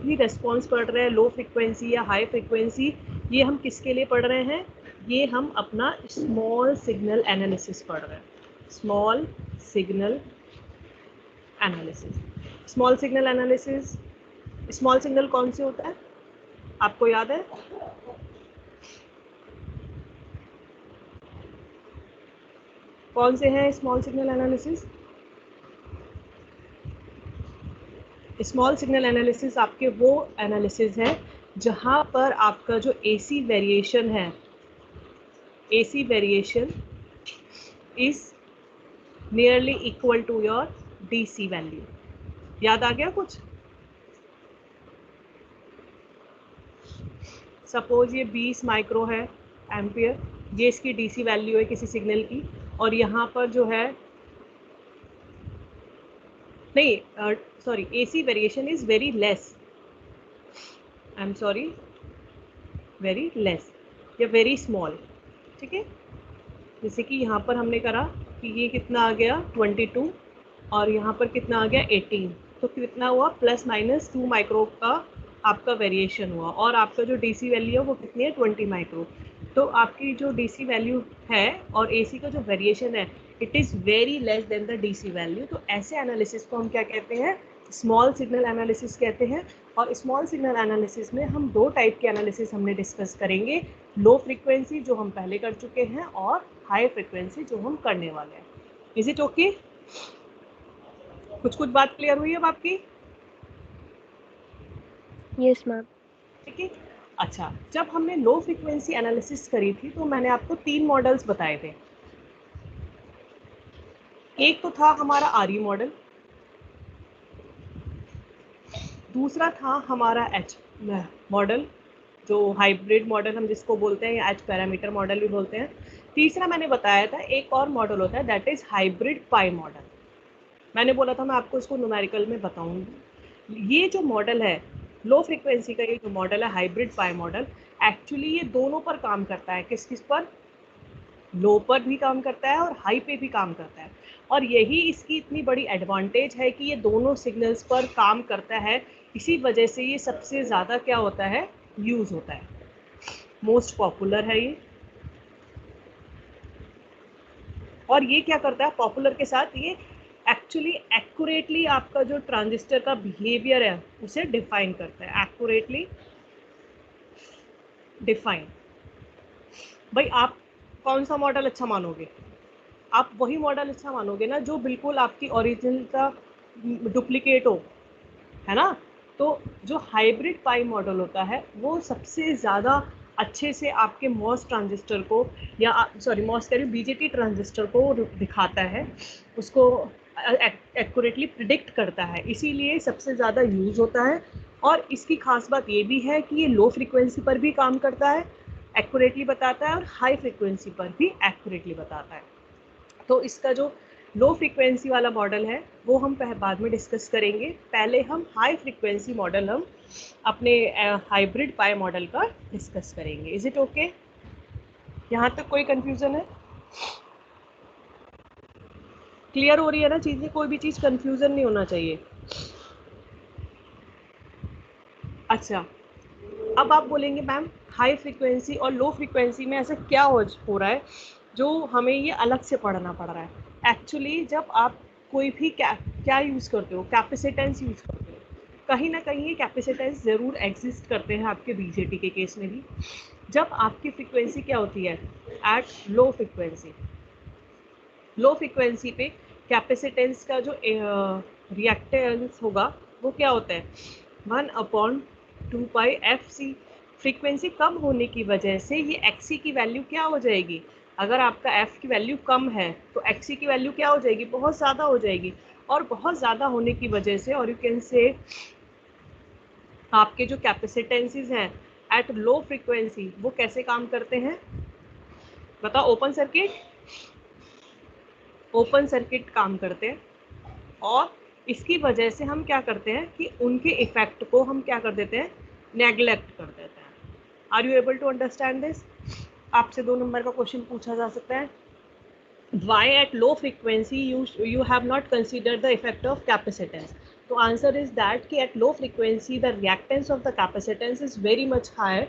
भी रेस्पॉन्स पढ़ रहे हैं, लो फ्रिक्वेंसी या हाई फ्रिक्वेंसी, ये हम किसके लिए पढ़ रहे हैं? ये हम अपना स्मॉल सिग्नल एनालिसिस पढ़ रहे हैं। Small signal analysis. Small signal analysis, small signal कौन से होता है आपको याद है? कौन से हैं small signal analysis? Small signal analysis आपके वो एनालिसिस है जहां पर आपका जो एसी वेरिएशन है, AC variation is nearly equal to your DC value. याद आ गया कुछ? सपोज ये 20 माइक्रो है एम्पियर, ये इसकी डीसी वैल्यू है किसी सिग्नल की, और यहाँ पर जो है नहीं sorry, AC variation is very less, I am sorry, very less या वेरी स्मॉल, ठीक है। जैसे कि यहाँ पर हमने करा कि ये कितना आ गया 22 और यहाँ पर कितना आ गया 18, तो कितना हुआ ±2 माइक्रो का आपका वेरिएशन हुआ, और आपका जो डीसी वैल्यू है वो कितनी है 20 माइक्रो। तो आपकी जो डीसी वैल्यू है और एसी का जो वेरिएशन है it is very less than the DC value. तो ऐसे एनालिसिस को हम क्या कहते हैं? स्मॉल सिग्नल एनालिसिस कहते हैं। और स्मॉल सिग्नल एनालिसिस में हम दो टाइप के एनालिसिस हमने डिस्कस करेंगे, लो फ्रीक्वेंसी जो हम पहले कर चुके हैं और हाई फ्रीक्वेंसी जो हम करने वाले हैं। Is it okay? कुछ बात क्लियर हुई अब आपकी? Yes ma'am. ठीक है। अच्छा, जब हमने लो फ्रीक्वेंसी एनालिसिस करी थी तो मैंने आपको 3 मॉडल्स बताए थे। एक तो था हमारा आरई मॉडल, दूसरा था हमारा एच मॉडल जो हाइब्रिड मॉडल हम जिसको बोलते हैं, या एच पैरामीटर मॉडल भी बोलते हैं। तीसरा मैंने बताया था एक और मॉडल होता है that is hybrid pi model. मैंने बोला था मैं आपको इसको न्यूमेरिकल में बताऊंगी। ये जो मॉडल है लो फ्रीक्वेंसी का, ये जो मॉडल है हाइब्रिड पाई मॉडल, एक्चुअली ये दोनों पर काम करता है। किस किस पर? लो पर भी काम करता है और हाई पे भी काम करता है। और यही इसकी इतनी बड़ी एडवांटेज है कि ये दोनों सिग्नल्स पर काम करता है। इसी वजह से ये सबसे ज़्यादा क्या होता है? यूज़ होता है, मोस्ट पॉपुलर है ये। और ये क्या करता है पॉपुलर के साथ? ये एक्चुअली एक्यूरेटली आपका जो ट्रांजिस्टर का बिहेवियर है उसे डिफाइन करता है। Accurately define. भाई आप कौन सा मॉडल अच्छा मानोगे? आप वही मॉडल अच्छा मानोगे ना जो बिल्कुल आपकी ओरिजिनल का डुप्लीकेट हो, है ना। तो जो हाइब्रिड पाई मॉडल होता है वो सबसे ज़्यादा अच्छे से आपके मॉस ट्रांजिस्टर को, या सॉरी मॉस कह रही बीजेटी ट्रांजिस्टर को दिखाता है, उसको एक्यूरेटली प्रिडिक्ट करता है, इसीलिए सबसे ज़्यादा यूज़ होता है। और इसकी खास बात ये भी है कि ये लो फ्रिक्वेंसी पर भी काम करता है, एक्यूरेटली बताता है, और हाई फ्रिक्वेंसी पर भी एक्यूरेटली बताता है। तो इसका जो लो फ्रीक्वेंसी वाला मॉडल है वो हम बाद में डिस्कस करेंगे। पहले हम हाई फ्रीक्वेंसी मॉडल हम अपने हाइब्रिड पाई मॉडल का डिस्कस करेंगे। Is it okay? यहाँ तक कोई कंफ्यूजन है? क्लियर हो रही है ना चीज़ें? कोई भी चीज़ कंफ्यूजन नहीं होना चाहिए। अच्छा, अब आप बोलेंगे मैम हाई फ्रीक्वेंसी और लो फ्रीक्वेंसी में ऐसा क्या हो रहा है जो हमें ये अलग से पढ़ना पड़ रहा है? एक्चुअली जब आप कोई भी क्या यूज़ करते हो, कैपेसिटेंस यूज़ करते हो, कहीं ना कहीं ये कैपेसिटेंस ज़रूर एग्जिस्ट करते हैं आपके बीजेटी के केस में भी। जब आपकी फ्रीक्वेंसी क्या होती है eight low frequency, low frequency पे कैपेसिटेंस का जो रिएक्टेंस होगा वो क्या होता है 1/2πfc। फ्रीक्वेंसी कम होने की वजह से ये xc की वैल्यू क्या हो जाएगी? अगर आपका f की वैल्यू कम है तो xc की वैल्यू क्या हो जाएगी? बहुत ज़्यादा हो जाएगी। और बहुत ज़्यादा होने की वजह से, और यू कैन से आपके जो कैपेसिटेंसेस हैं एट लो फ्रीक्वेंसी वो कैसे काम करते हैं बताओ? ओपन सर्किट काम करते हैं। और इसकी वजह से हम क्या करते हैं कि उनके इफेक्ट को हम क्या कर देते हैं? नेग्लेक्ट कर देते हैं। Are you able to understand this? आपसे 2 नंबर का क्वेश्चन पूछा जा सकता है, why at low frequency you have not considered the effect of capacitance? तो आंसर इज दैट कि at low frequency the reactance of the capacitance is very much higher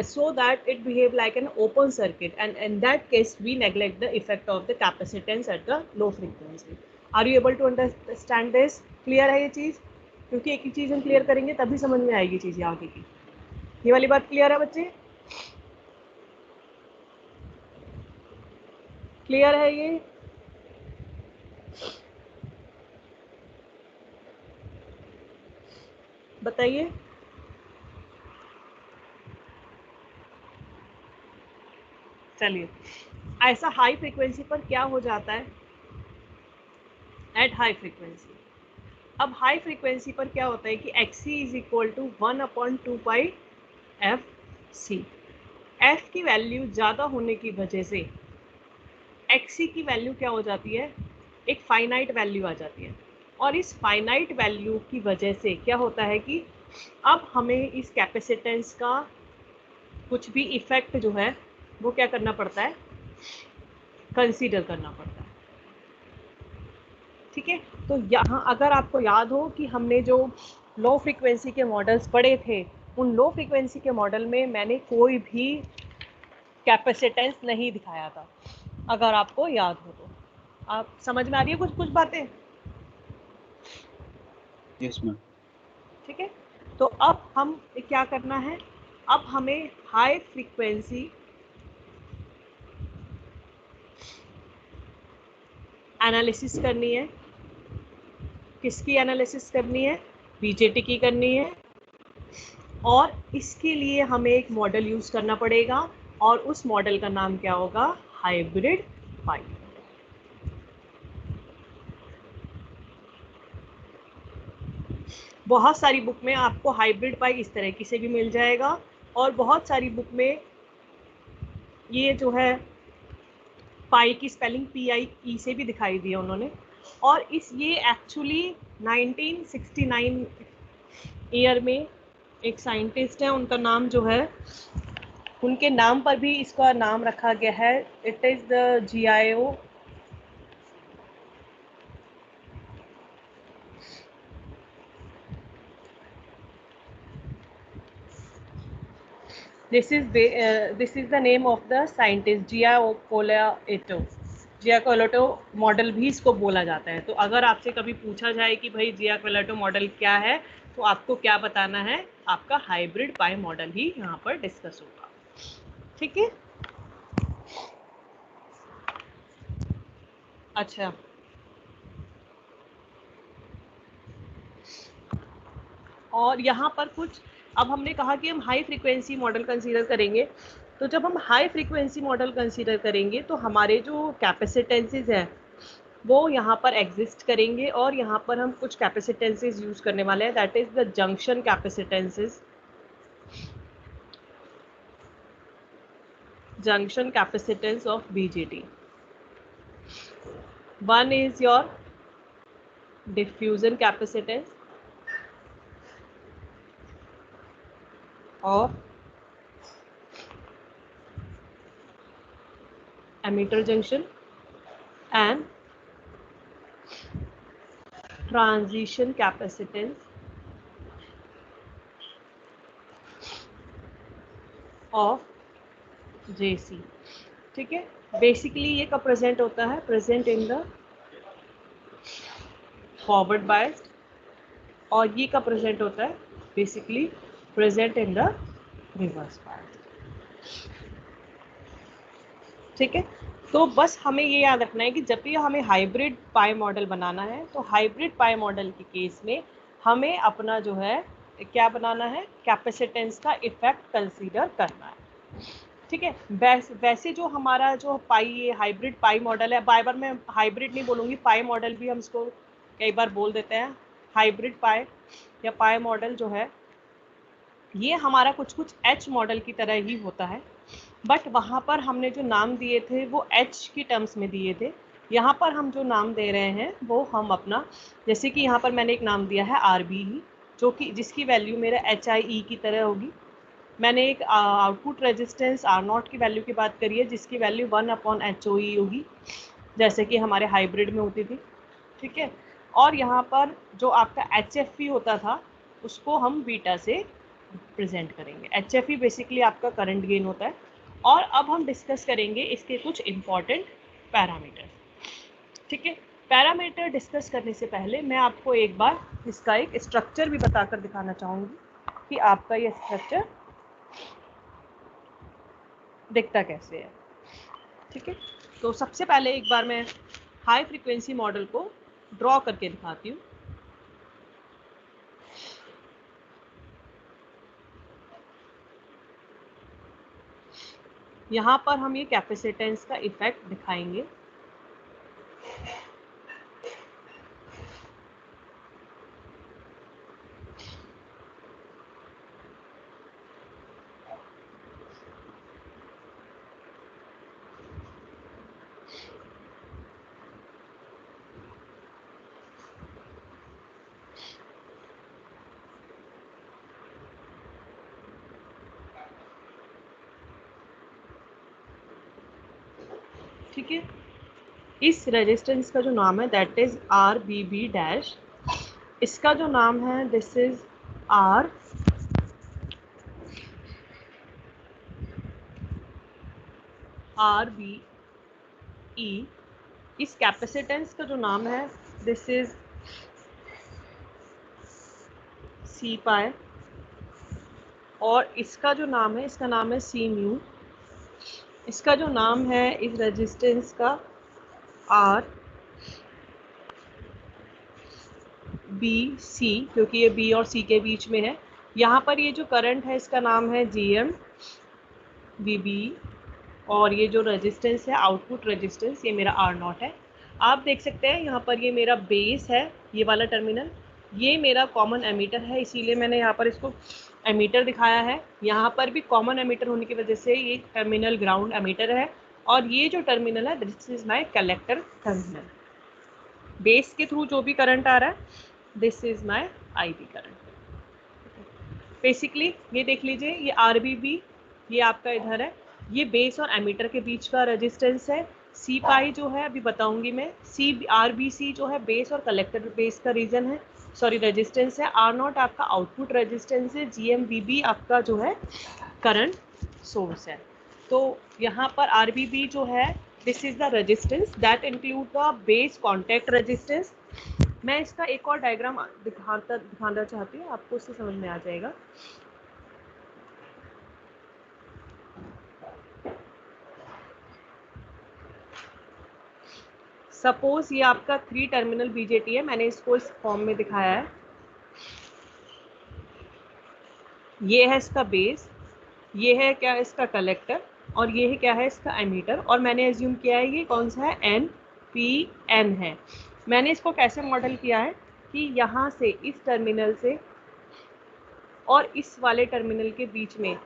so that it behave like an open circuit, and in that case we neglect the effect of the capacitance at the low frequency. Are you able to understand this? Clear है ये चीज़? क्योंकि एक ही चीज़ हम clear करेंगे तभी समझ में आएगी चीज़ें आगे की। ये वाली बात क्लियर है बच्चे? क्लियर है ये? बताइए। चलिए, ऐसा हाई फ्रीक्वेंसी पर क्या हो जाता है एट हाई फ्रीक्वेंसी? अब हाई फ्रीक्वेंसी पर क्या होता है कि XC is equal to 1/2 F C. F की वैल्यू ज़्यादा होने की वजह से XC की वैल्यू क्या हो जाती है, एक फाइनाइट वैल्यू आ जाती है। और इस फाइनाइट वैल्यू की वजह से क्या होता है कि अब हमें इस कैपेसिटेंस का कुछ भी इफेक्ट जो है वो क्या करना पड़ता है, कंसीडर करना पड़ता है। ठीक है, तो यहाँ अगर आपको याद हो कि हमने जो लो फ्रीक्वेंसी के मॉडल्स पढ़े थे, उन लो फ्रीक्वेंसी के मॉडल में मैंने कोई भी कैपेसिटेंस नहीं दिखाया था, अगर आपको याद हो तो। आप समझ में आ रही है कुछ कुछ बातें? Yes ma'am. ठीक है, तो अब हम क्या करना है, अब हमें हाई फ्रीक्वेंसी एनालिसिस करनी है। किसकी एनालिसिस करनी है? बीजेटी की करनी है। और इसके लिए हमें एक मॉडल यूज करना पड़ेगा, और उस मॉडल का नाम क्या होगा? हाइब्रिड पाई। बहुत सारी बुक में आपको हाइब्रिड पाई इस तरह की से भी मिल जाएगा, और बहुत सारी बुक में ये जो है पाई की स्पेलिंग PIE से भी दिखाई दी है उन्होंने। और ये एक्चुअली 1969 ईयर में एक साइंटिस्ट है, उनका नाम जो है, उनके नाम पर भी इसका नाम रखा गया है। It is the GIO this is the name of the scientist Giacoletto। Giacoletto model भी इसको बोला जाता है। तो अगर आपसे कभी पूछा जाए कि भाई जियाकोलेटो मॉडल क्या है, तो आपको क्या बताना है? आपका हाइब्रिड पाई मॉडल ही यहाँ पर डिस्कस होगा। ठीक है, अच्छा, और यहाँ पर कुछ, अब हमने कहा कि हम हाई फ्रीक्वेंसी मॉडल कंसीडर करेंगे। तो जब हम हाई फ्रीक्वेंसी मॉडल कंसीडर करेंगे तो हमारे जो कैपेसिटेंसेस हैं वो यहाँ पर एग्जिस्ट करेंगे, और यहाँ पर हम कुछ कैपेसिटेंसेस यूज करने वाले हैं, that is the junction capacitances. Junction capacitance of BJT। One is your diffusion capacitance और emitter junction and transition capacitance of JC। ठीक है, बेसिकली ये कब प्रेजेंट होता है? Present in the forward biased. और ये कब प्रेजेंट होता है? Basically present in the reverse biased. ठीक है, तो बस हमें ये याद रखना है कि जब भी हमें हाइब्रिड पाई मॉडल बनाना है, तो हाइब्रिड पाई मॉडल के केस में हमें अपना जो है क्या बनाना है? कैपेसिटेंस का इफेक्ट कंसीडर करना है। ठीक है, वैसे जो हमारा जो पाई हाइब्रिड पाई मॉडल है, बार बार मैं हाइब्रिड नहीं बोलूँगी, पाई मॉडल भी हम इसको कई बार बोल देते हैं। हाइब्रिड पाई या पाई मॉडल जो है, ये हमारा कुछ कुछ H मॉडल की तरह ही होता है, बट वहाँ पर हमने जो नाम दिए थे वो H की टर्म्स में दिए थे। यहाँ पर हम जो नाम दे रहे हैं वो हम अपना, जैसे कि यहाँ पर मैंने एक नाम दिया है RB, जो कि जिसकी वैल्यू मेरा HIE की तरह होगी। मैंने एक आउटपुट रेजिस्टेंस R0 की वैल्यू की बात करी है, जिसकी वैल्यू 1/HOE होगी, जैसे कि हमारे हाइब्रिड में होती थी। ठीक है, और यहाँ पर जो आपका HFE होता था उसको हम बीटा से प्रेजेंट करेंगे। HFE बेसिकली आपका करंट गेन होता है। और अब हम डिस्कस करेंगे इसके कुछ इम्पॉर्टेंट पैरामीटर। ठीक है, पैरामीटर डिस्कस करने से पहले मैं आपको एक बार इसका एक स्ट्रक्चर भी बताकर दिखाना चाहूँगी कि आपका ये स्ट्रक्चर दिखता कैसे है। ठीक है, तो सबसे पहले एक बार मैं हाई फ्रीक्वेंसी मॉडल को ड्रॉ करके दिखाती हूँ। यहाँ पर हम ये कैपेसिटेंस का इफेक्ट दिखाएंगे। ठीक है, इस रेजिस्टेंस का जो नाम है दैट इज RBB डैश। इसका जो नाम है दिस इज RBE। इस कैपेसिटेंस का जो नाम है दिस इज C पाई। और इसका जो नाम है इसका नाम है C म्यू। इसका जो नाम है इस रेजिस्टेंस का RBC, क्योंकि ये B और C के बीच में है। यहाँ पर ये जो करंट है इसका नाम है GMVB। और ये जो रेजिस्टेंस है आउटपुट रेजिस्टेंस ये मेरा R0 है। आप देख सकते हैं यहाँ पर ये मेरा बेस है, ये वाला टर्मिनल, ये मेरा कॉमन एमीटर है, इसीलिए मैंने यहाँ पर इसको एमीटर दिखाया है। यहाँ पर भी कॉमन एमीटर होने की वजह से ये टर्मिनल ग्राउंड एमीटर है। और ये जो टर्मिनल है this is my collector terminal. Base के थ्रू जो भी करंट आ रहा है this is my IB current. Basically ये देख लीजिए, ये RBB ये आपका इधर है, ये बेस और एमीटर के बीच का रेजिस्टेंस है। C पाई जो है अभी बताऊंगी मैं। RBC जो है बेस और कलेक्टर बेस का रीजन है, सॉरी रेजिस्टेंस है। R0 आपका आउटपुट रेजिस्टेंस है। GMVB आपका जो है करंट सोर्स है। तो यहाँ पर RBB जो है this is the resistance that include the base contact resistance. मैं इसका एक और डायग्राम दिखाना चाहती हूँ, आपको उससे समझ में आ जाएगा। सपोज ये आपका 3 टर्मिनल BJT है, मैंने इसको इस फॉर्म में दिखाया है। ये है इसका बेस, ये है क्या इसका कलेक्टर, और ये है क्या है इसका एमीटर। और मैंने एज्यूम किया है ये कौन सा है NPN है। मैंने इसको कैसे मॉडल किया है कि यहाँ से इस टर्मिनल से और इस वाले टर्मिनल के बीच में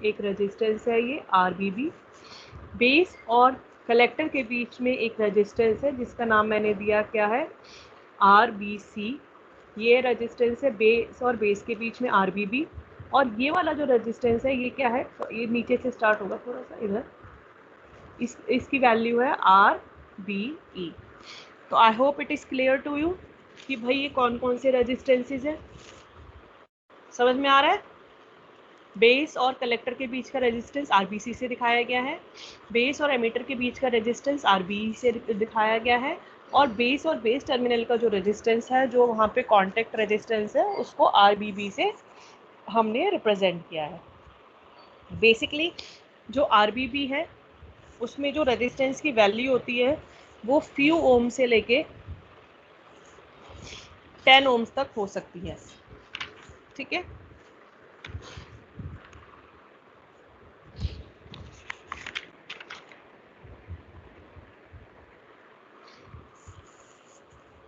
एक रेजिस्टेंस है ये RBB। बेस और कलेक्टर के बीच में एक रेजिस्टेंस है जिसका नाम मैंने दिया क्या है RBC। ये रेजिस्टेंस है बेस और बेस के बीच में RBB। और ये वाला जो रेजिस्टेंस है ये क्या है, ये नीचे से स्टार्ट होगा थोड़ा सा इधर, इसकी वैल्यू है RBE। तो I hope it is clear to you कि भाई ये कौन कौन से रेजिस्टेंसेज है, समझ में आ रहा है। बेस और कलेक्टर के बीच का रेजिस्टेंस RBC से दिखाया गया है। बेस और एमीटर के बीच का रेजिस्टेंस RBE से दिखाया गया है। और बेस और बेस टर्मिनल का जो रेजिस्टेंस है, जो वहाँ पे कॉन्टैक्ट रेजिस्टेंस है, उसको RBB से हमने रिप्रेजेंट किया है। बेसिकली जो RBB है उसमें जो रेजिस्टेंस की वैल्यू होती है वो फ्यू ओम से लेके 10 ओम्स तक हो सकती है। ठीक है,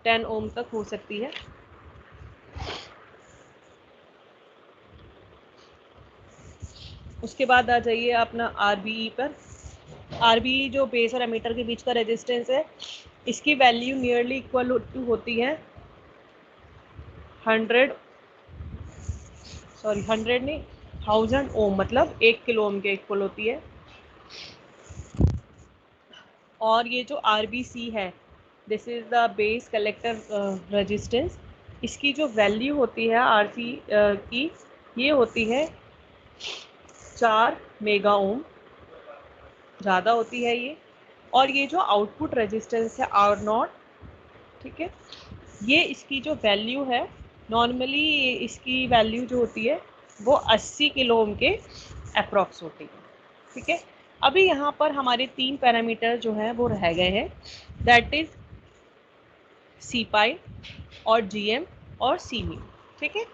टेन ओम तक हो सकती है। उसके बाद आ जाइए अपना RBE पर। RBE जो बेस और एमीटर के बीच का रेजिस्टेंस है, इसकी वैल्यू नियरली इक्वल टू होती है 100 नहीं 1000 ओम, मतलब 1 किलो ओम के इक्वल होती है। और ये जो RBC है this is the base collector resistance. इसकी जो वैल्यू होती है आरसी की, ये होती है 4 मेगा ओम, ज़्यादा होती है ये। और ये जो आउटपुट रेजिस्टेंस है आर नॉट, ठीक है, ये इसकी जो वैल्यू है, नॉर्मली इसकी वैल्यू जो होती है वो 80 किलो ओम के अप्रॉक्स होती है, ठीक है। अभी यहाँ पर हमारे 3 पैरामीटर जो हैं वो रह गए हैं, दैट इज सी पाई और जीएम और सी म्यू, ठीक है।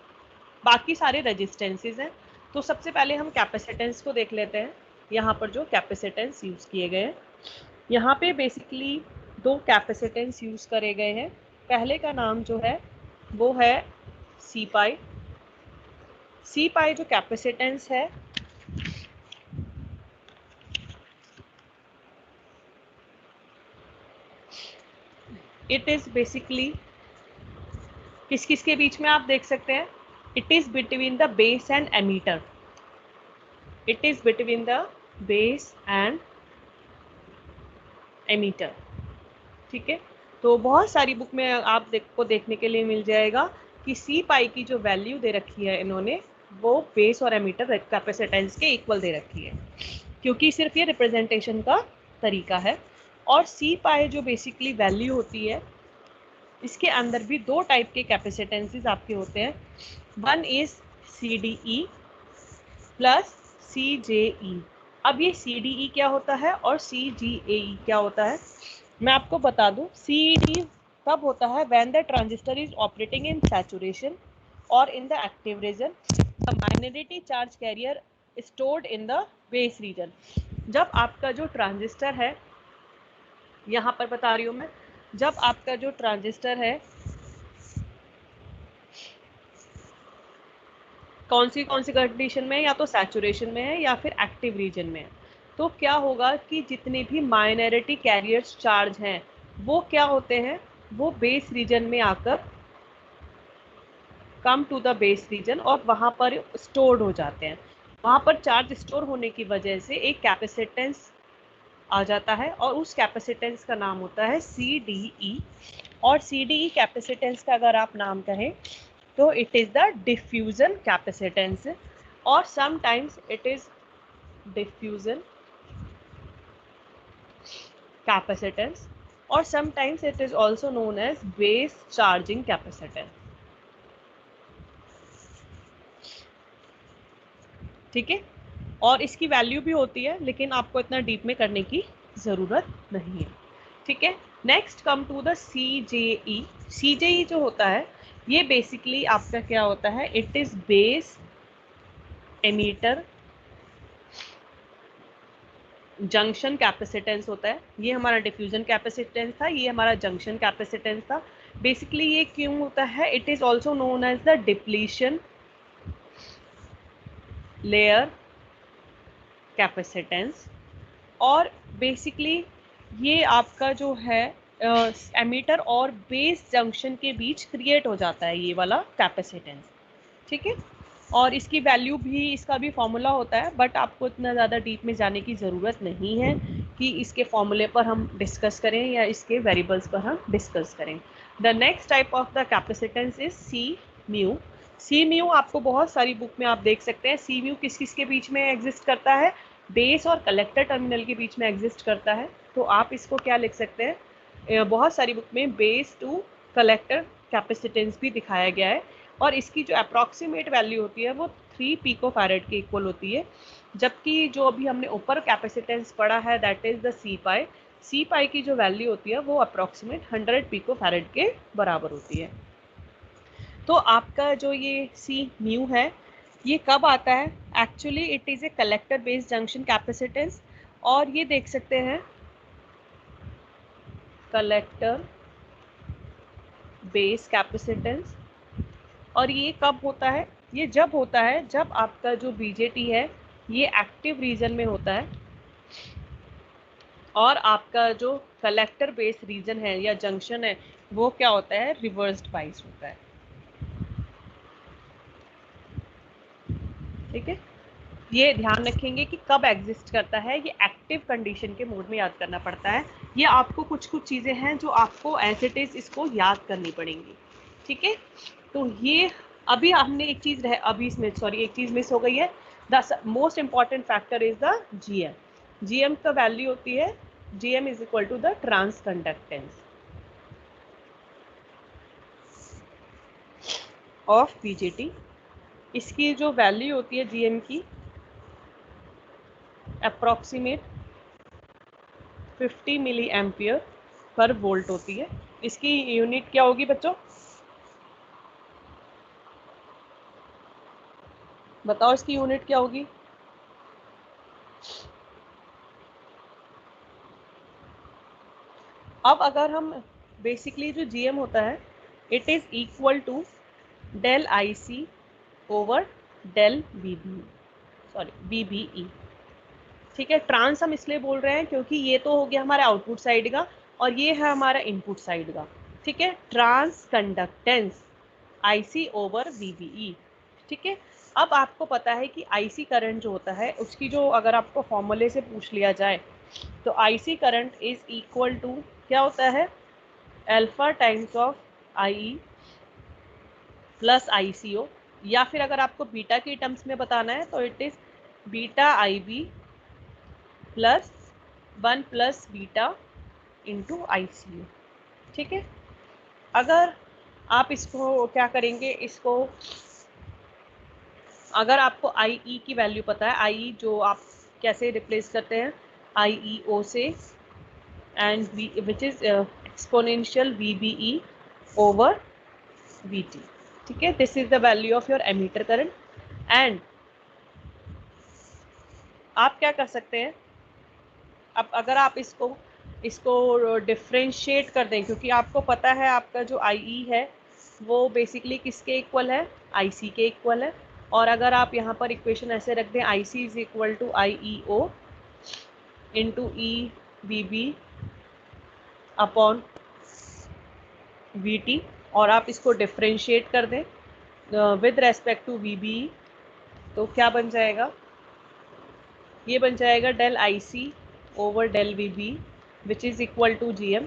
बाकी सारे रेजिस्टेंसेस हैं। तो सबसे पहले हम कैपेसिटेंस को देख लेते हैं। यहाँ पर जो कैपेसिटेंस यूज़ किए गए हैं, यहाँ पे बेसिकली 2 कैपेसिटेंस यूज़ करे गए हैं। पहले का नाम जो है वो है सी पाई। सी पाई जो कैपेसिटेंस है, इट इज़ बेसिकली किस किस के बीच में आप देख सकते हैं, it is between the base and emitter. It is between the base and emitter, ठीक है। तो बहुत सारी बुक में आप को देखने के लिए मिल जाएगा कि सी पाई की जो वैल्यू दे रखी है इन्होंने, वो बेस और एमीटर कैपेसिटेंस के इक्वल दे रखी है, क्योंकि सिर्फ ये रिप्रेजेंटेशन का तरीका है। और सी पाई जो बेसिकली वैल्यू होती है, इसके अंदर भी 2 टाइप के कैपेसिटेंसेस आपके होते हैं। One is C D E plus C J E. अब ये सी डी ई क्या होता है और सी जी ए ई क्या होता है, मैं आपको बता दूं। सी डी तब होता है when the transistor is operating in saturation और in the active region, the minority charge carrier stored in the base region. जब आपका जो ट्रांजिस्टर है, यहाँ पर बता रही हूँ मैं, जब आपका जो ट्रांजिस्टर है कौन सी कंडीशन में है, या तो सैचुरेशन में है या फिर एक्टिव रीजन में है, तो क्या होगा कि जितने भी माइनॉरिटी कैरियर्स चार्ज हैं वो क्या होते हैं, वो बेस रीजन में आकर come to the base region और वहाँ पर स्टोर्ड हो जाते हैं। वहाँ पर चार्ज स्टोर होने की वजह से एक कैपेसिटेंस आ जाता है और उस कैपेसिटेंस का नाम होता है सी डी ई। और सी डी ई कैपेसिटेंस का अगर आप नाम कहें तो it is the diffusion capacitance, और sometimes it is diffusion capacitance, और sometimes it is also known as base charging capacitance, ठीक है। और इसकी वैल्यू भी होती है, लेकिन आपको इतना डीप में करने की ज़रूरत नहीं है, ठीक है। Next come to the C J E. C J ई जो होता है, ये बेसिकली आपका क्या होता है, it is base emitter junction capacitance होता है। ये हमारा डिफ्यूजन कैपेसिटेंस था, ये हमारा जंक्शन कैपेसिटेंस था। बेसिकली ये क्यों होता है, it is also known as the depletion layer capacitance. और बेसिकली ये आपका जो है एमीटर और बेस जंक्शन के बीच क्रिएट हो जाता है ये वाला कैपेसिटेंस, ठीक है। और इसकी वैल्यू भी, इसका भी फॉर्मूला होता है, बट आपको इतना ज़्यादा डीप में जाने की ज़रूरत नहीं है कि इसके फॉर्मूले पर हम डिस्कस करें या इसके वेरिएबल्स पर हम डिस्कस करें। The next type of the capacitance is C mu. C mu आपको बहुत सारी बुक में आप देख सकते हैं। सी म्यू किस किस के बीच में एग्जिस्ट करता है, बेस और कलेक्टर टर्मिनल के बीच में एग्जिस्ट करता है। तो आप इसको क्या लिख सकते हैं, बहुत सारी बुक में बेस टू कलेक्टर कैपेसिटेंस भी दिखाया गया है, और इसकी जो अप्रॉक्सीमेट वैल्यू होती है वो 3 पिकोफैरेड के इक्वल होती है। जबकि जो अभी हमने ऊपर कैपेसिटेंस पढ़ा है, दैट इज़ द सी पाई। सी पाई की जो वैल्यू होती है वो अप्रॉक्सीमेट 100 पिकोफैरेड के बराबर होती है। तो आपका जो ये सी म्यू है, ये कब आता है, actually it is a collector based junction capacitance. और ये देख सकते हैं कलेक्टर बेस कैपेसिटेंस। और ये कब होता है, ये जब होता है जब आपका जो बीजेटी है ये एक्टिव रीजन में होता है, और आपका जो कलेक्टर बेस रीजन है या जंक्शन है वो क्या होता है, रिवर्स्ड बाइस होता है, ठीक है। ये ध्यान रखेंगे कि कब एग्जिस्ट करता है, ये एक्टिव कंडीशन के मोड में याद करना पड़ता है। ये आपको कुछ कुछ चीज़ें हैं जो आपको एज इट इज़ इसको याद करनी पड़ेंगी, ठीक है। तो ये अभी हमने एक चीज़ अभी इसमें सॉरी एक चीज़ मिस हो गई है। The most important factor is the gm. Gm का वैल्यू होती है gm is equal to the transconductance of BJT. इसकी जो वैल्यू होती है जीएम की approximate 50 milli ampere per volt होती है। इसकी यूनिट क्या होगी बच्चों, बताओ इसकी यूनिट क्या होगी। अब अगर हम बेसिकली जो जीएम होता है it is equal to del I C over del VB sorry VBE, ठीक है। ट्रांस हम इसलिए बोल रहे हैं क्योंकि ये तो हो गया हमारा आउटपुट साइड का और ये है हमारा इनपुट साइड का, ठीक है। Transconductance IC over VBE, ठीक है। अब आपको पता है कि आईसी करंट जो होता है उसकी जो अगर आपको फॉर्मूले से पूछ लिया जाए तो IC current is equal to क्या होता है alpha times of I plus I C O, या फिर अगर आपको बीटा की टर्म्स में बताना है तो it is beta I B plus 1 plus beta into I C O, ठीक है। अगर आप इसको क्या करेंगे, इसको अगर आपको आई ई की वैल्यू पता है, आई ई जो आप कैसे रिप्लेस करते हैं आई ई ओ से and which is exponential V B E over V T, ठीक है। This is the value of your emitter current and आप क्या कर सकते हैं, अब अगर आप इसको इसको डिफ्रेंशिएट कर दें क्योंकि आपको पता है आपका जो आई ई है वो बेसिकली किसके इक्वल है, आई सी के इक्वल है। और अगर आप यहाँ पर इक्वेशन ऐसे रख दें I C is equal to I E O into E B B upon V T और आप इसको डिफ्रेंशिएट कर दें with respect to V B, तो क्या बन जाएगा, ये बन जाएगा del I C over del V B which is equal to G M.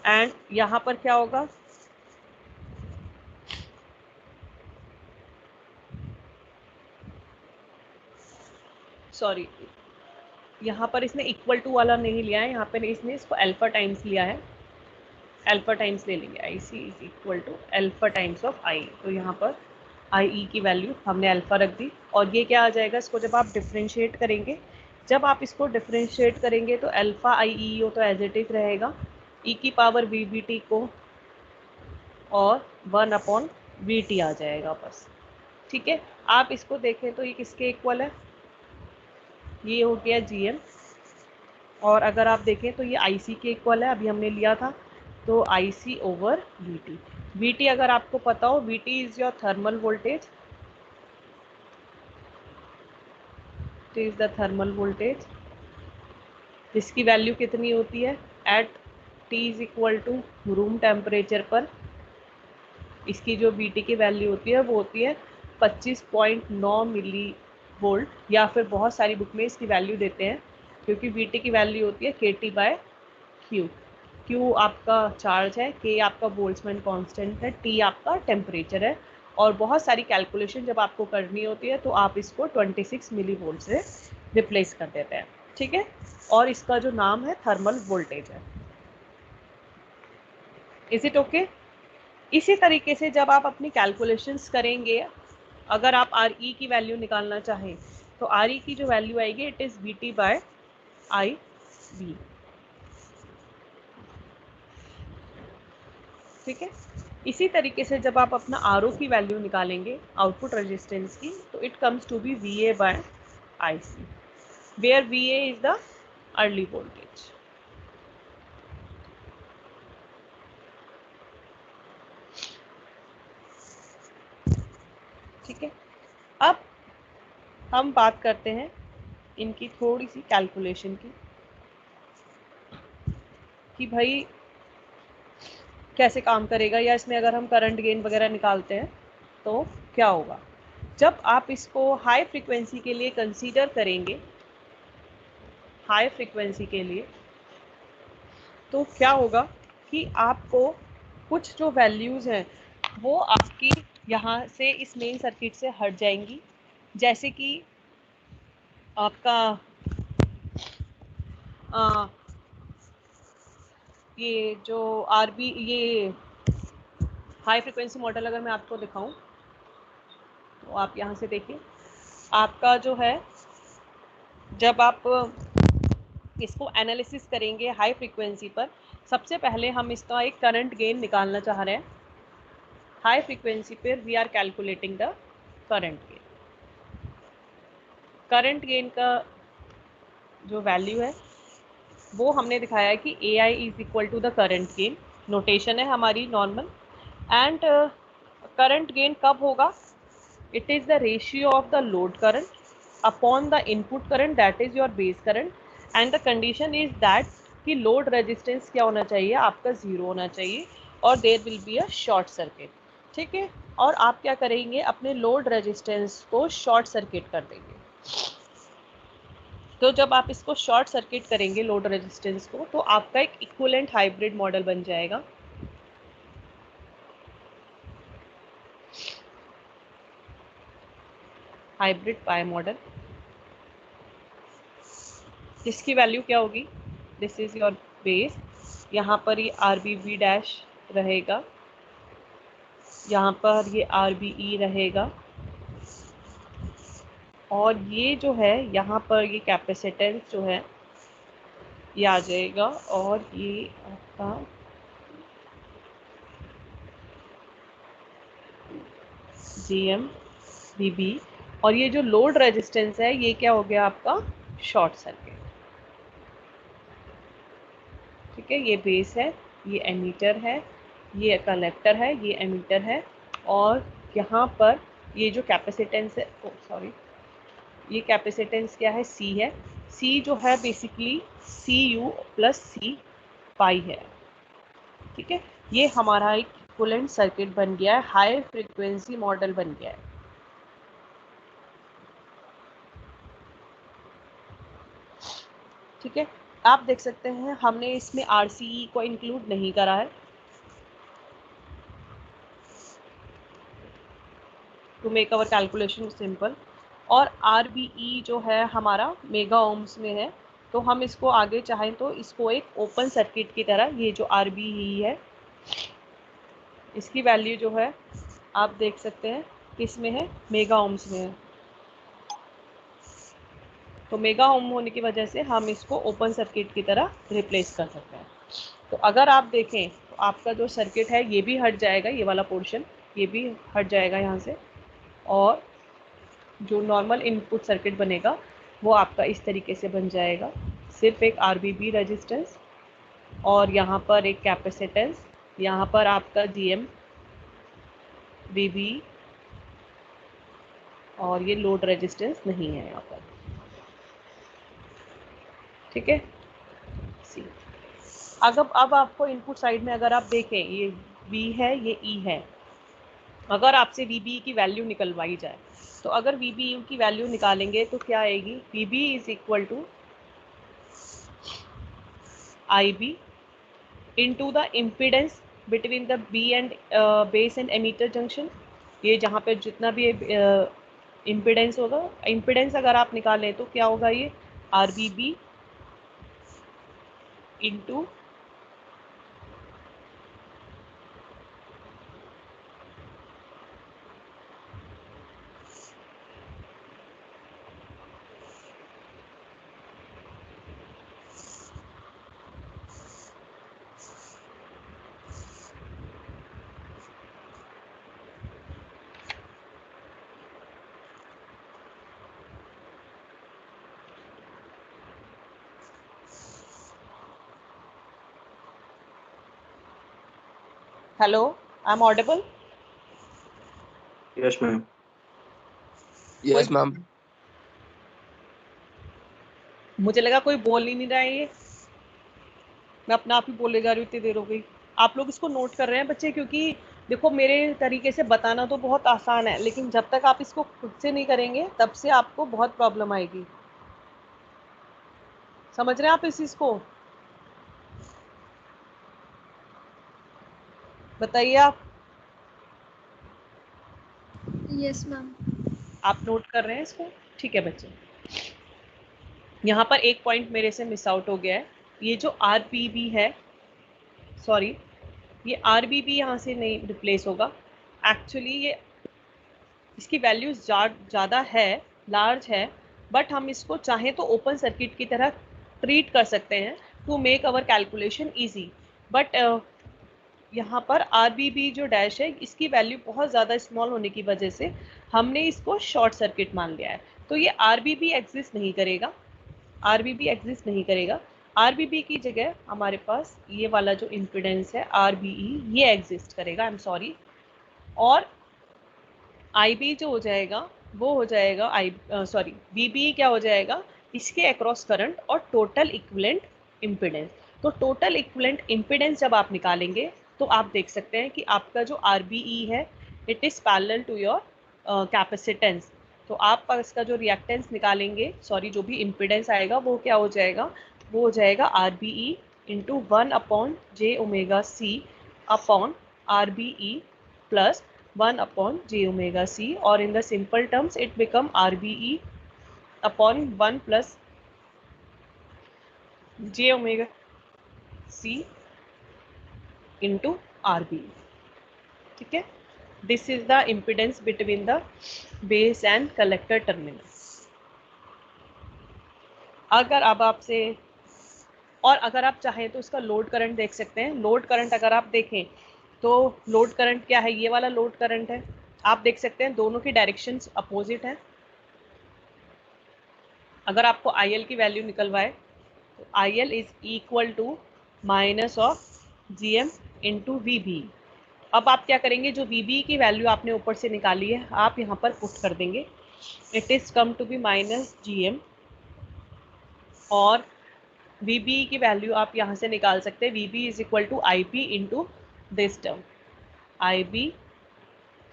And यहाँ पर क्या होगा, सॉरी यहाँ पर इसने इक्वल टू वाला नहीं लिया है, यहाँ पर इसने इसको अल्फा टाइम्स लिया है, अल्फा टाइम्स ले लेंगे I C is equal to alpha times of I. तो यहाँ पर आई ई की वैल्यू हमने अल्फा रख दी और ये क्या आ जाएगा, इसको जब आप डिफ्रेंशिएट करेंगे, जब आप इसको डिफ्रेंशिएट करेंगे तो अल्फा आई ई ओ तो एज इट इज रहेगा ई की पावर वी बी टी को और 1 अपॉन वी टी आ जाएगा बस, ठीक है। आप इसको देखें तो ये किसके इक्वल है, ये हो गया जी एम और अगर आप देखें तो ये आई सी के इक्वल है, अभी हमने लिया था तो I C over V T. V T अगर आपको पता हो V T is your thermal voltage, is the thermal voltage जिसकी वैल्यू कितनी होती है at T is equal to room temperature पर। इसकी जो वी टी की वैल्यू होती है वो होती है 25.9 मिली वोल्ट, या फिर बहुत सारी बुक में इसकी वैल्यू देते हैं क्योंकि वी टी की वैल्यू होती है के टी बाय क्यू। क्यू आपका चार्ज है, के आपका बोल्ट्जमैन कांस्टेंट है, टी आपका टेम्परेचर है। और बहुत सारी कैलकुलेशन जब आपको करनी होती है तो आप इसको 26 मिली वोल्ट से रिप्लेस कर देते हैं, ठीक है। और इसका जो नाम है थर्मल वोल्टेज है। Is it okay? इसी तरीके से जब आप अपनी कैलकुलेशंस करेंगे, अगर आप आर ई की वैल्यू निकालना चाहें तो आर ई की जो वैल्यू आएगी it is V T by I B, ठीक है। इसी तरीके से जब आप अपना आर ओ की वैल्यू निकालेंगे आउटपुट रेजिस्टेंस की तो it comes to be V A by I C where V A is the Early voltage, ठीक है। अब हम बात करते हैं इनकी थोड़ी सी कैलकुलेशन की कि भाई कैसे काम करेगा, या इसमें अगर हम करंट गेन वगैरह निकालते हैं तो क्या होगा। जब आप इसको हाई फ्रीक्वेंसी के लिए कंसीडर करेंगे, हाई फ्रीक्वेंसी के लिए तो क्या होगा कि आपको कुछ जो वैल्यूज़ हैं वो आपकी यहाँ से इस मेन सर्किट से हट जाएंगी, जैसे कि आपका ये जो आरबी, ये हाई फ्रिक्वेंसी मॉडल अगर मैं आपको दिखाऊं तो आप यहाँ से देखिए, आपका जो है जब आप इसको एनालिसिस करेंगे हाई फ्रिक्वेंसी पर, सबसे पहले हम इसका एक करंट गेन निकालना चाह रहे हैं। हाई फ्रिक्वेंसी पर we are calculating the current gain. Current gain का जो वैल्यू है वो हमने दिखाया है कि A I is equal to the current gain, notation है हमारी नॉर्मल। एंड करंट गेन कब होगा? It is the ratio of the load current upon the input current, that is your base current, and the condition is that कि load resistance क्या होना चाहिए आपका, zero होना चाहिए, और there will be a short circuit. ठीक है, और आप क्या करेंगे, अपने लोड रेजिस्टेंस को शॉर्ट सर्किट कर देंगे। तो जब आप इसको शॉर्ट सर्किट करेंगे लोड रेजिस्टेंस को, तो आपका एक इक्विवेलेंट हाइब्रिड मॉडल बन जाएगा। हाइब्रिड पाई मॉडल, जिसकी वैल्यू क्या होगी, दिस इज योर बेस, यहाँ पर ये आर बी बी डैश रहेगा, यहाँ पर ये आर बी ई रहेगा, और ये जो है यहाँ पर ये कैपेसिटेंस जो है ये आ जाएगा, और ये आपका जी एम बी बी, और ये जो लोड रेजिस्टेंस है ये क्या हो गया आपका, शॉर्ट सर्किट। ठीक है, ये बेस है, ये एमीटर है, ये कलेक्टर है, ये एमीटर है, और यहाँ पर ये जो कैपेसिटेंस है, सॉरी, ये कैपेसिटेंस क्या है, सी है। सी जो है बेसिकली सी यू प्लस सी पाई है। ठीक है, ये हमारा एक इक्विवेलेंट सर्किट बन गया है, हाई फ्रीक्वेंसी मॉडल बन गया है। ठीक है, आप देख सकते हैं हमने इसमें आरसीई को इंक्लूड नहीं करा है, to make our calculation simple. और आरबीई जो है हमारा मेगा ओम्स में है, तो हम इसको आगे चाहें तो इसको एक ओपन सर्किट की तरह, ये जो आरबीई है इसकी वैल्यू जो है आप देख सकते हैं किस में है, मेगा ओम्स में है। तो मेगा ओम होने की वजह से हम इसको ओपन सर्किट की तरह रिप्लेस कर सकते हैं। तो अगर आप देखें तो आपका जो सर्किट है ये भी हट जाएगा, ये वाला पोर्शन ये भी हट जाएगा यहाँ से, और जो नॉर्मल इनपुट सर्किट बनेगा वो आपका इस तरीके से बन जाएगा, सिर्फ एक आरबीबी रेजिस्टेंस और यहाँ पर एक कैपेसिटेंस, यहाँ पर आपका जीएम बीबी, और ये लोड रेजिस्टेंस नहीं है यहाँ पर। ठीक है, सी। अब आपको इनपुट साइड में अगर आप देखें, ये V है, ये E है, अगर आपसे VB की वैल्यू निकलवाई जाए तो अगर VB की वैल्यू निकालेंगे तो क्या आएगी, VB is equal to IB into the impedance between the B and base and emitter junction। ये जहाँ पे जितना भी इम्पिडेंस होगा, इम्पिडेंस अगर आप निकालें तो क्या होगा, ये RBB into hello, I am audible? Yes ma'am. Yes ma'am. मुझे लगा कोई बोल ही नहीं रहा है, ये मैं अपना आप ही बोले जा रही हूँ, इतनी देर हो गई। आप लोग इसको नोट कर रहे हैं बच्चे, क्योंकि देखो मेरे तरीके से बताना तो बहुत आसान है, लेकिन जब तक आप इसको खुद से नहीं करेंगे तब से आपको बहुत प्रॉब्लम आएगी। समझ रहे हैं आप इस चीज़ को? बताइए आप। Yes ma'am. आप नोट कर रहे हैं इसको? ठीक है बच्चे, यहाँ पर एक पॉइंट मेरे से मिस आउट हो गया है। ये जो RBB है, सॉरी, ये RBB यहाँ से नहीं रिप्लेस होगा। एक्चुअली ये इसकी वैल्यूज ज़्यादा है, लार्ज है, बट हम इसको चाहें तो ओपन सर्किट की तरह ट्रीट कर सकते हैं to make our calculation easy. But यहाँ पर RBB जो डैश है, इसकी वैल्यू बहुत ज़्यादा स्मॉल होने की वजह से हमने इसको शॉर्ट सर्किट मान लिया है। तो ये RBB एग्जिस्ट नहीं करेगा, RBB एग्जिस्ट नहीं करेगा। RBB की जगह हमारे पास ये वाला जो इम्पिडेंस है RBE, ये एग्जिस्ट करेगा। I am sorry. और IB जो हो जाएगा वो हो जाएगा BBE क्या हो जाएगा, इसके अक्रॉस करंट और टोटल इक्विवेलेंट इम्पिडेंस। तो टोटल इक्विवेलेंट इम्पिडेंस जब आप निकालेंगे तो आप देख सकते हैं कि आपका जो RBE है it is parallel to your capacitance. तो आप इसका जो रिएक्टेंस निकालेंगे, सॉरी जो भी इम्पिडेंस आएगा वो क्या हो जाएगा, वो हो जाएगा RBE into 1/j⍵c upon RBE plus 1/j⍵c, or in the simple terms it become RBE upon 1 plus j⍵c into RBE। ठीक है, this is the impedance between the base and collector terminal। अगर अब आपसे, और अगर आप चाहें तो इसका लोड करंट देख सकते हैं। लोड करंट अगर आप देखें तो लोड करंट क्या है, ये वाला लोड करंट है। आप देख सकते हैं दोनों की डायरेक्शंस अपोजिट है। अगर आपको IL की वैल्यू निकलवाए तो IL is equal to minus of GM into VB। अब आप क्या करेंगे, जो VB की वैल्यू आपने ऊपर से निकाली है आप यहाँ पर पुट कर देंगे। It is come to be minus GM, और VB की वैल्यू आप यहाँ से निकाल सकते हैं। VB is equal to IB into this term, IB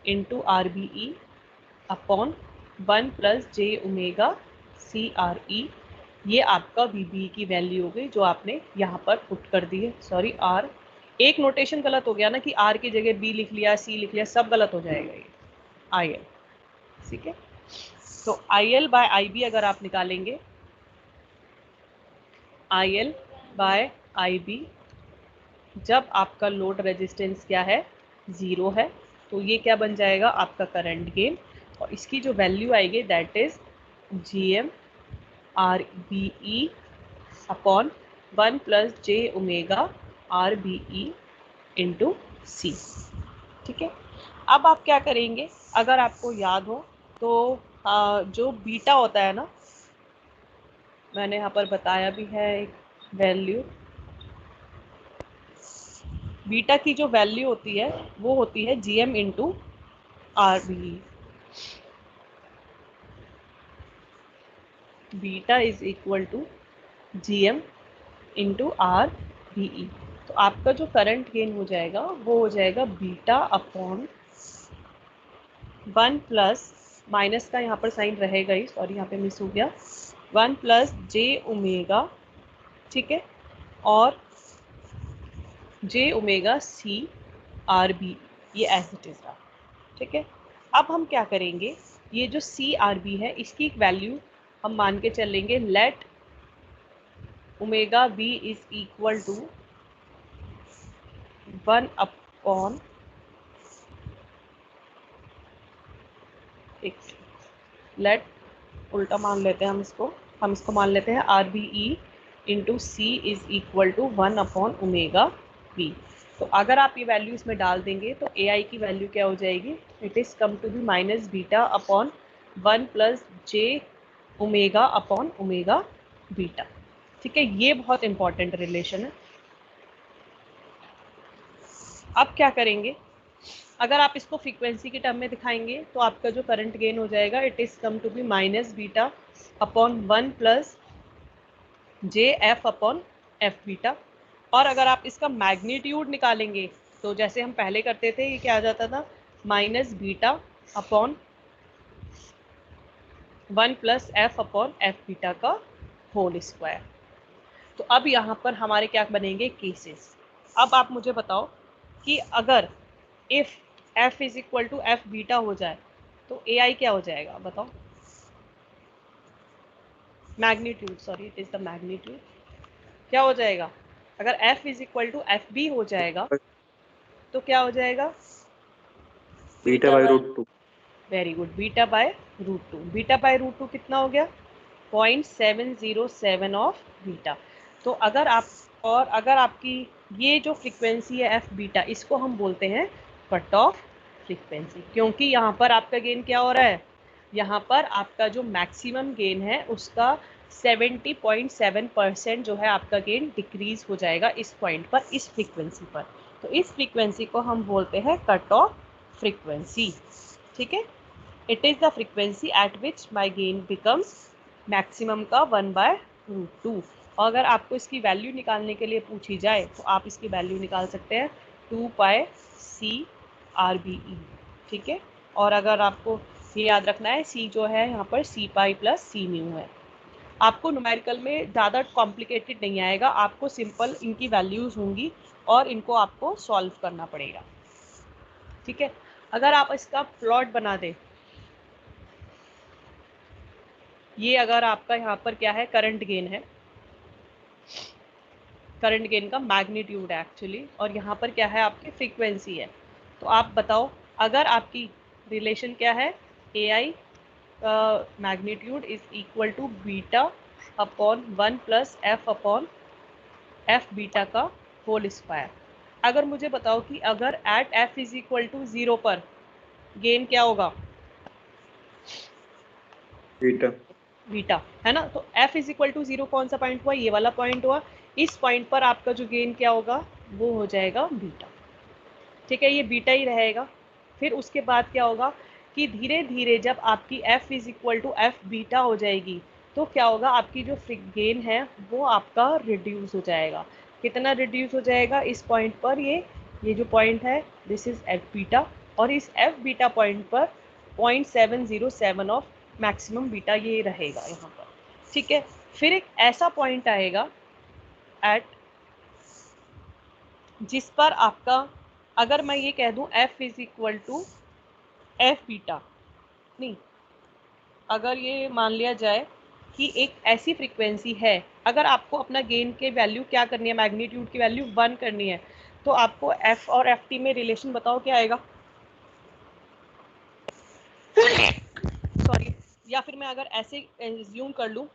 into RBE upon 1 plus j⍵CRE। ये आपका VB की वैल्यू हो गई जो आपने यहाँ पर पुट कर दी है। सॉरी R, एक नोटेशन गलत हो गया ना कि R की जगह B लिख लिया, C लिख लिया, सब गलत हो जाएगा ये IL। ठीक है, तो IL बाय IB अगर आप निकालेंगे, IL बाय IB जब आपका लोड रेजिस्टेंस क्या है, 0 है, तो ये क्या बन जाएगा आपका करंट गेन, और इसकी जो वैल्यू आएगी that is GM RBE upon 1 plus j⍵RBE into C। ठीक है, अब आप क्या करेंगे, अगर आपको याद हो तो जो बीटा होता है ना, मैंने यहाँ पर बताया भी है एक वैल्यू, बीटा की जो वैल्यू होती है वो होती है GM into RBE। Beta is equal to GM into RBE। तो आपका जो करंट गेन हो जाएगा वो हो जाएगा बीटा अपॉन 1 प्लस, माइनस का यहाँ पर साइन रहेगा ही, सॉरी यहाँ पे मिस हो गया, 1 प्लस j⍵, ठीक है, और j⍵CRB, ये एज इट इज रहा। ठीक है, अब हम क्या करेंगे, ये जो CRB है इसकी एक वैल्यू हम मान के चलेंगे, let ⍵B is equal to 1 upon, एक लेट उल्टा मान लेते हैं हम इसको मान लेते हैं RBE into C is equal to 1 upon ⍵B। तो अगर आप ये वैल्यू इसमें डाल देंगे तो AI की वैल्यू क्या हो जाएगी, it is come to be minus beta upon 1 plus j⍵ upon ⍵बीटा। ठीक है, ये बहुत इंपॉर्टेंट रिलेशन है। अब क्या करेंगे, अगर आप इसको फ्रीक्वेंसी के टर्म में दिखाएंगे तो आपका जो करंट गेन हो जाएगा it is come to be minus beta upon 1 plus JF upon F beta. और अगर आप इसका मैग्नीट्यूड निकालेंगे तो जैसे हम पहले करते थे, ये क्या आ जाता था, minus beta upon 1 plus F upon F beta का होल स्क्वायर। तो अब यहाँ पर हमारे क्या बनेंगे केसेस। अब आप मुझे बताओ कि अगर if f is equal to f beta हो जाए तो ai क्या हो जाएगा बताओ? Magnitude, sorry it is the magnitude. क्या हो जाएगा अगर f is equal to F B हो जाएगा तो क्या हो जाएगा? Beta by root 2। Very good, beta by root 2। Beta by root 2 कितना हो गया? 0.707 ऑफ बीटा। तो अगर आपकी ये जो फ्रीक्वेंसी है एफ बीटा, इसको हम बोलते हैं कट ऑफ फ्रीक्वेंसी, क्योंकि यहाँ पर आपका गेन क्या हो रहा है? यहाँ पर आपका जो मैक्सिमम गेन है उसका 70.7% जो है आपका गेन डिक्रीज हो जाएगा इस पॉइंट पर, इस फ्रीक्वेंसी पर। तो इस फ्रीक्वेंसी को हम बोलते हैं कट ऑफ फ्रीक्वेंसी। ठीक है, it is the frequency eight which my gain becomes maximum का 1/√2। और अगर आपको इसकी वैल्यू निकालने के लिए पूछी जाए तो आप इसकी वैल्यू निकाल सकते हैं 2π/c/RBE। ठीक है, और अगर आपको ये याद रखना है c जो है यहाँ पर c π + c/μ है। आपको न्यूमेरिकल में ज़्यादा कॉम्प्लिकेटेड नहीं आएगा, आपको सिंपल इनकी वैल्यूज़ होंगी और इनको आपको सॉल्व करना पड़ेगा। ठीक है, अगर आप इसका प्लॉट बना दें, ये अगर आपका यहाँ पर क्या है, करंट गेन है, करंट गेन का मैग्नीट्यूड है एक्चुअली, और यहाँ पर क्या है आपकी फ्रीक्वेंसी है। तो आप बताओ अगर आपकी रिलेशन क्या है, A I magnitude is equal to beta upon 1 + f/f beta का होल स्क्वायर। अगर मुझे बताओ कि अगर at f is equal to 0 पर गेन क्या होगा? बीटा। बीटा है ना। तो f इज इक्वल टू 0 कौन सा पॉइंट हुआ? ये वाला पॉइंट हुआ। इस पॉइंट पर आपका जो गेन क्या होगा वो हो जाएगा बीटा। ठीक है, ये बीटा ही रहेगा। फिर उसके बाद क्या होगा कि धीरे धीरे जब आपकी f is equal to F beta हो जाएगी तो क्या होगा, आपकी जो गेन है वो आपका रिड्यूस हो जाएगा। कितना रिड्यूस हो जाएगा? इस पॉइंट पर ये जो पॉइंट है दिस इज एफ बीटा, और इस एफ बीटा पॉइंट पर 0.707 ऑफ मैक्सिमम बीटा ये रहेगा यहाँ पर। ठीक है, फिर एक ऐसा पॉइंट आएगा एट जिस पर आपका, अगर मैं ये कह दूं f is equal to F beta, नहीं, अगर ये मान लिया जाए कि एक ऐसी फ्रीक्वेंसी है, अगर आपको अपना गेन के वैल्यू क्या करनी है, मैग्नीट्यूड की वैल्यू 1 करनी है, तो आपको f और ft में रिलेशन बताओ क्या आएगा? सॉरी, या फिर मैं अगर ऐसे एज्यूम कर लूँ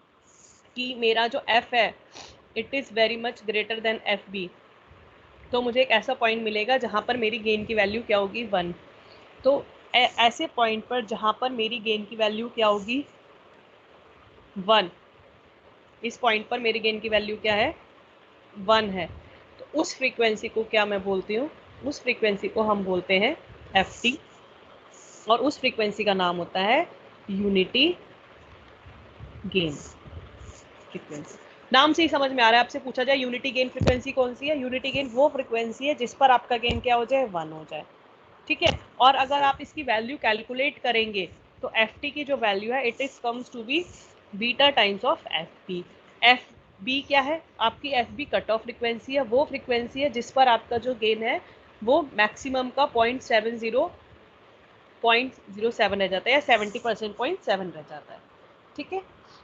कि मेरा जो f है it is very much greater than F B, तो मुझे एक ऐसा पॉइंट मिलेगा जहाँ पर मेरी गेन की वैल्यू क्या होगी? 1। तो ऐसे पॉइंट पर जहाँ पर मेरी गेन की वैल्यू क्या होगी? 1। इस पॉइंट पर मेरी गेन की वैल्यू क्या है? 1 है। तो उस फ्रीक्वेंसी को क्या मैं बोलती हूँ? उस फ्रीक्वेंसी को हम बोलते हैं ft, और उस फ्रीक्वेंसी का नाम होता है यूनिटी गेन फ्रीक्वेंसी। नाम से ही समझ में आ रहा है, आपसे पूछा जाए यूनिटी गेन फ्रीक्वेंसी कौन सी है? यूनिटी गेन वो फ्रीक्वेंसी है जिस पर आपका गेन क्या हो जाए? 1 हो जाए। ठीक है, और अगर आप इसकी वैल्यू कैलकुलेट करेंगे तो ft की जो वैल्यू है it is comes to be beta times of fb। fb क्या है? आपकी fb कट ऑफ फ्रीक्वेंसी है, वो फ्रीक्वेंसी है जिस पर आपका जो गेन है वो मैक्सिमम का 0.07 रह जाता है, या 70% 0.7 रह जाता है। ठीक है,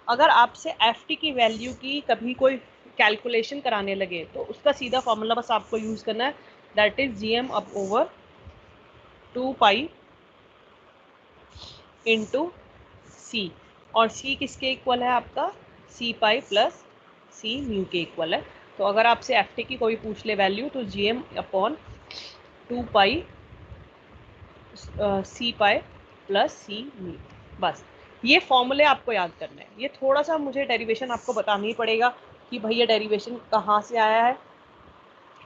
अगर आपसे ft की वैल्यू की कभी कोई कैलकुलेशन कराने लगे तो उसका सीधा फॉर्मूला बस आपको यूज करना है, that is gm/2π into c, और c किसके इक्वल है आपका? c π + c/μ के इक्वल है। तो अगर आपसे ft की कोई पूछ ले वैल्यू तो gm/2π c π + c/μ, बस ये फॉर्मूले आपको याद करना है। ये थोड़ा सा मुझे डेरिवेशन आपको बताना ही पड़ेगा कि भाई ये डेरिवेशन कहाँ से आया है।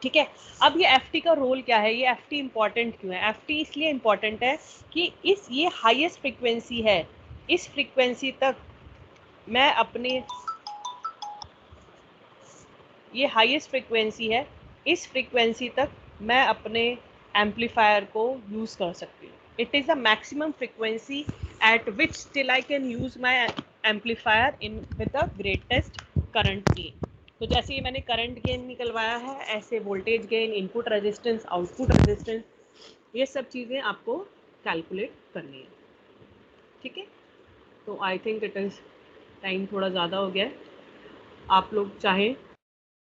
ठीक है, अब ये ft का रोल क्या है, ये ft इंपॉर्टेंट क्यों है? ft इसलिए इंपॉर्टेंट है कि ये हाईएस्ट फ्रीक्वेंसी है, इस फ्रीक्वेंसी तक मैं अपने, ये हाईएस्ट फ्रीक्वेंसी है, इस फ्रीक्वेंसी तक मैं अपने एम्पलीफायर को यूज़ कर सकती हूँ। It is the maximum frequency eight which still I can use my amplifier in with the greatest current gain. तो जैसे ही मैंने करंट गेन निकलवाया है, ऐसे voltage gain, input resistance, output resistance, ये सब चीज़ें आपको कैलकुलेट करनी है। ठीक है, तो I think it is time थोड़ा ज़्यादा हो गया है। आप लोग चाहें